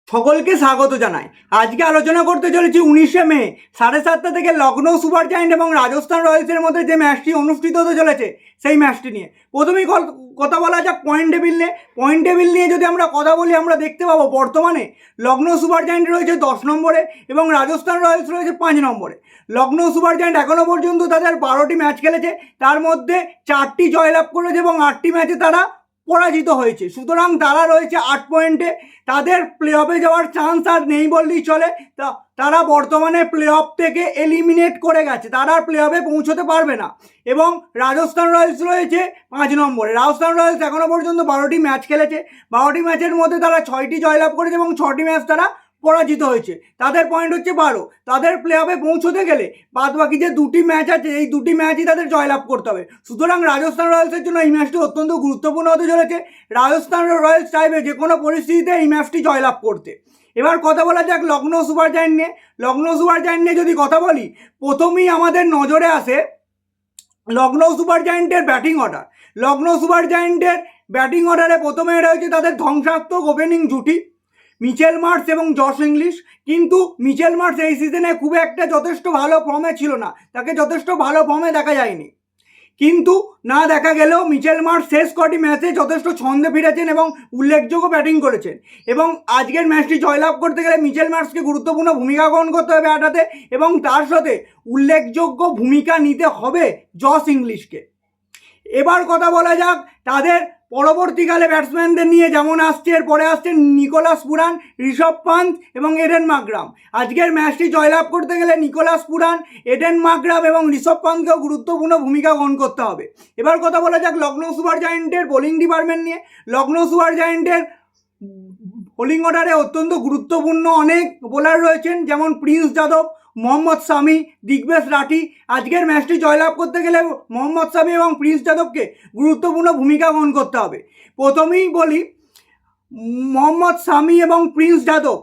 সকলকে স্বাগত জানাই। আজকে আলোচনা করতে চলেছি 19শে মে 7:30 থেকে লখনৌ সুপার জায়ান্ট এবং রাজস্থান রয়্যালসের মধ্যে যে ম্যাচটি অনুষ্ঠিত হতে চলেছে সেই ম্যাচটি নিয়ে। প্রথমেই কথা বলা যাক পয়েন্ট টেবিল নিয়ে। পয়েন্ট টেবিল নিয়ে যদি আমরা কথা বলি, আমরা দেখতে পাবো বর্তমানে লখনৌ সুপার জায়ান্ট রয়েছে 10 নম্বরে এবং রাজস্থান রয়্যালস রয়েছে 5 নম্বরে। লখনৌ সুপার জায়ান্ট এখনও পর্যন্ত তাদের 12টি ম্যাচ খেলেছে, তার মধ্যে 4টি জয়লাভ করেছে এবং 8টি ম্যাচে তারা পরাজিত হয়েছে। সুতরাং তারা রয়েছে 8 পয়েন্টে। তাদের প্লে অফে যাওয়ার চান্স আর নেই বললেই চলে। তারা বর্তমানে প্লে অফ থেকে এলিমিনেট করে গেছে, তারা আর প্লে অফে পৌঁছতে পারবে না। এবং রাজস্থান রয়্যালস রয়েছে 5 নম্বরে। রাজস্থান রয়্যালস এখনও পর্যন্ত 12টি ম্যাচ খেলেছে, 12টি ম্যাচের মধ্যে তারা 6টি জয়লাভ করেছে এবং 6টি ম্যাচ তারা পরাজিত হয়েছে। তাদের পয়েন্ট হচ্ছে 12। তাদের প্লে অফে পৌঁছতে গেলে বাদ বাকি যে 2টি ম্যাচ আছে, এই 2টি ম্যাচই তাদের জয়লাভ করতে হবে। সুতরাং রাজস্থান রয়্যালসের জন্য এই ম্যাচটি অত্যন্ত গুরুত্বপূর্ণ হতে চলেছে। রাজস্থান রয়্যালস চাইবে যে কোনো পরিস্থিতিতে এই ম্যাচটি জয়লাভ করতে। এবার কথা বলা যাক লখনৌ সুপার জায়ান্ট নিয়ে। লখনৌ সুপার জায়ান্ট নিয়ে যদি কথা বলি, প্রথমেই আমাদের নজরে আসে লখনৌ সুপার জায়ান্টের ব্যাটিং অর্ডার। লখনৌ সুপার জায়ান্টের ব্যাটিং অর্ডারে প্রথমে রয়েছে তাদের ধ্বংসাত্মক ওপেনিং জুটি মিচেল মার্শ এবং জশ ইংলিশ। কিন্তু মিচেল মার্শ এই সিজনে খুব একটা যথেষ্ট ভালো ফর্মে ছিল না, তাকে যথেষ্ট ভালো ফর্মে দেখা যায়নি। কিন্তু না দেখা গেলেও মিচেল মার্শ শেষ কটি ম্যাচে যথেষ্ট ছন্দে ফিরেছেন এবং উল্লেখযোগ্য ব্যাটিং করেছেন। এবং আজকের ম্যাচটি জয়লাভ করতে গেলে মিচেল মার্শকে গুরুত্বপূর্ণ ভূমিকা গ্রহণ করতে হবে ব্যাটাতে, এবং তার সাথে উল্লেখযোগ্য ভূমিকা নিতে হবে জশ ইংলিশকে। এবার কথা বলা যাক তাদের পরবর্তীকালে ব্যাটসম্যানদের নিয়ে। যেমন আসছে, এরপরে আসছে নিকোলাস পুরান, ঋষভ পান্ত এবং এডেন মাকগ্রাম। আজকের ম্যাচটি জয়লাভ করতে গেলে নিকোলাস পুরান, এডেন মাকগ্রাম এবং ঋষভ পান্তকেও গুরুত্বপূর্ণ ভূমিকা গ্রহণ করতে হবে। এবার কথা বলা যাক লখনৌ সুপার জায়ান্টের বোলিং ডিপার্টমেন্ট নিয়ে। লখনৌ সুপার জায়ান্টের বোলিং অর্ডারে অত্যন্ত গুরুত্বপূর্ণ অনেক বোলার রয়েছেন, যেমন প্রিন্স যাদব, মোহাম্মদ শামি, দিগ্বেশ রাঠি। আজকের ম্যাচটি জয়লাভ করতে গেলে মোহাম্মদ শামি এবং প্রিন্স যাদবকে গুরুত্বপূর্ণ ভূমিকা গ্রহণ করতে হবে। প্রথমেই বলি, মোহাম্মদ শামি এবং প্রিন্স যাদব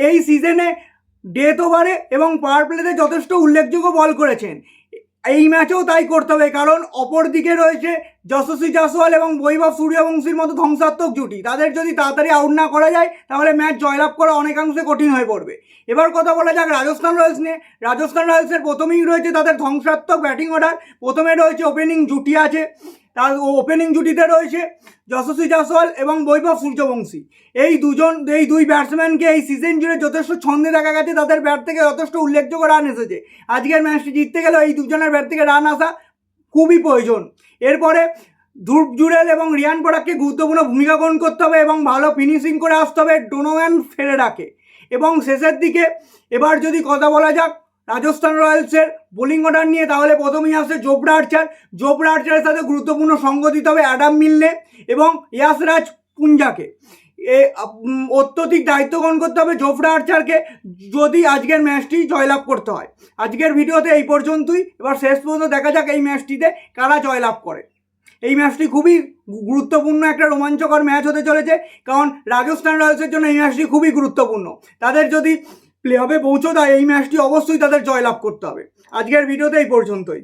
এই সিজনে ডেথ ওভারে এবং পাওয়ার প্লেতে যথেষ্ট উল্লেখযোগ্য বল করেছেন। এই ম্যাচেও তাই করতে হবে, কারণ অপর দিকে রয়েছে যশস্বী জয়সওয়াল এবং বৈভব সূর্যবংশীর মতো ধ্বংসাত্মক জুটি। তাদের যদি তাড়াতাড়ি আউট না করা যায় তাহলে ম্যাচ জয়লাভ করা অনেকাংশে কঠিন হয়ে পড়বে। এবার কথা বলা যাক রাজস্থান রয়্যালস নিয়ে। রাজস্থান রয়্যালসের প্রথমেই রয়েছে তাদের ধ্বংসাত্মক ব্যাটিং অর্ডার। প্রথমে রয়েছে ওপেনিং জুটি আছে, তার ওপেনিং জুটিতে রয়েছে যশস্বী জয়সওয়াল এবং বৈভব সূর্যবংশী। এই দুই ব্যাটসম্যানকে এই সিজন জুড়ে যথেষ্ট ছন্দে দেখা গেছে, তাদের ব্যাট থেকে যথেষ্ট উল্লেখযোগ্য রান এসেছে। আজকের ম্যাচটি জিততে গেলেও এই দুজনের ব্যাট থেকে রান আসা খুবই প্রয়োজন। এরপরে ধ্রুব জুরেল এবং রিয়ান পরাগকে গুরুত্বপূর্ণ ভূমিকা গ্রহণ করতে হবে এবং ভালো ফিনিশিং করে আসতে হবে ডোনোভান ফেরেরাকে। এবং শেষের দিকে এবার যদি কথা বলা যাক রাজস্থান রয়্যালসের বোলিং অর্ডার নিয়ে, তাহলে প্রথমেই আসছে জোফরা আর্চার। জোফরা আর্চারের সাথে গুরুত্বপূর্ণ সঙ্গ দিতে হবে অ্যাডাম মিলনে এবং ইয়াশরাজ পুঞ্জাকে। অত্যধিক দায়িত্ব গ্রহণ করতে হবে জোফরা আর্চারকে যদি আজকের ম্যাচটি জয়লাভ করতে হয়। আজকের ভিডিওতে এই পর্যন্তই। এবার শেষ পর্যন্ত দেখা যাক এই ম্যাচটিতে কারা জয়লাভ করে। এই ম্যাচটি খুবই গুরুত্বপূর্ণ একটা রোমাঞ্চকর ম্যাচ হতে চলেছে, কারণ রাজস্থান রয়্যালসের জন্য এই ম্যাচটি খুবই গুরুত্বপূর্ণ। তাদের যদি প্লে অফে পৌঁছতে হয় এই ম্যাচটি অবশ্যই তাদের জয়লাভ করতে হবে। আজকের ভিডিওতে এই পর্যন্তই।